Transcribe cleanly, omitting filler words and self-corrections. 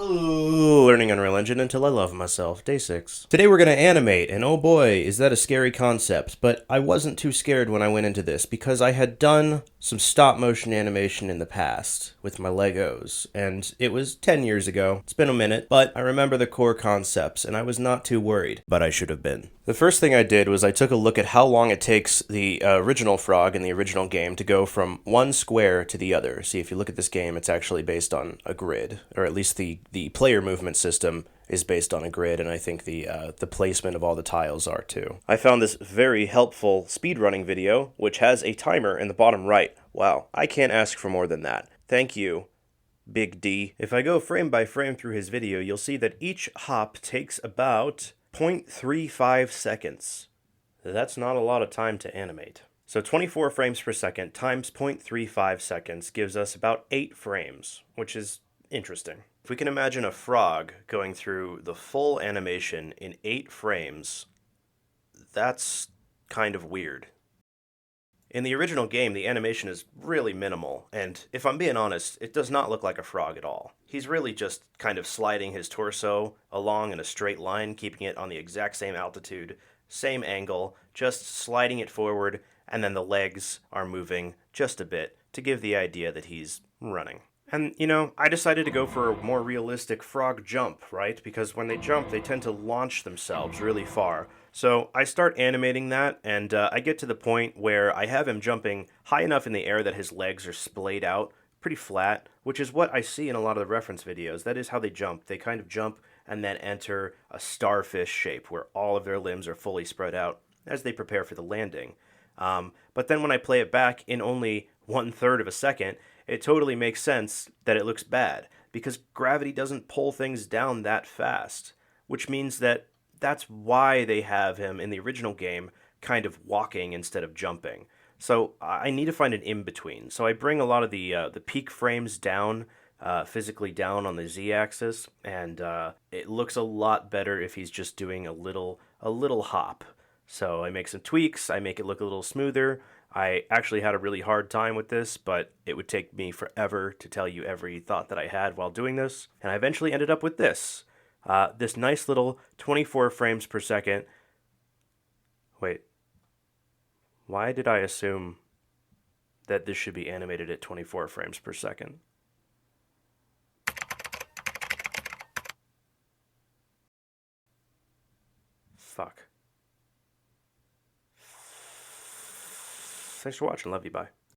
Learning Unreal Engine until I love myself. Day 6. Today we're going to animate, and oh boy, is that a scary concept. But I wasn't too scared when I went into this, because I had done some stop-motion animation in the past with my Legos, and it was 10 years ago. It's been a minute, but I remember the core concepts, and I was not too worried, but I should have been. The first thing I did was I took a look at how long it takes the original frog in the original game to go from one square to the other. See, if you look at this game, it's actually based on a grid, or at least the player movement system is based on a grid, and I think the placement of all the tiles are too. I found this very helpful speedrunning video, which has a timer in the bottom right. Wow, I can't ask for more than that. Thank you, Big D. If I go frame by frame through his video, you'll see that each hop takes about 0.35 seconds. That's not a lot of time to animate. So 24 frames per second times 0.35 seconds gives us about 8 frames, which is interesting. If we can imagine a frog going through the full animation in 8 frames, that's kind of weird. In the original game, the animation is really minimal, and if I'm being honest, it does not look like a frog at all. He's really just kind of sliding his torso along in a straight line, keeping it on the exact same altitude, same angle, just sliding it forward, and then the legs are moving just a bit to give the idea that he's running. And, you know, I decided to go for a more realistic frog jump, right? Because when they jump, they tend to launch themselves really far. So I start animating that, and I get to the point where I have him jumping high enough in the air that his legs are splayed out, pretty flat, which is what I see in a lot of the reference videos. That is how they jump. They kind of jump and then enter a starfish shape where all of their limbs are fully spread out as they prepare for the landing. But then when I play it back in only 1/3 of a second, it totally makes sense that it looks bad, because gravity doesn't pull things down that fast, which means that that's why they have him in the original game kind of walking instead of jumping. So I need to find an in-between. So I bring a lot of the peak frames down, physically down on the z-axis, and it looks a lot better if he's just doing a little hop. So I make some tweaks, I make it look a little smoother. I actually had a really hard time with this, but it would take me forever to tell you every thought that I had while doing this, and I eventually ended up with this. This nice little 24 frames per second. Wait. Why did I assume that this should be animated at 24 frames per second? Fuck. Thanks for watching. Love you. Bye.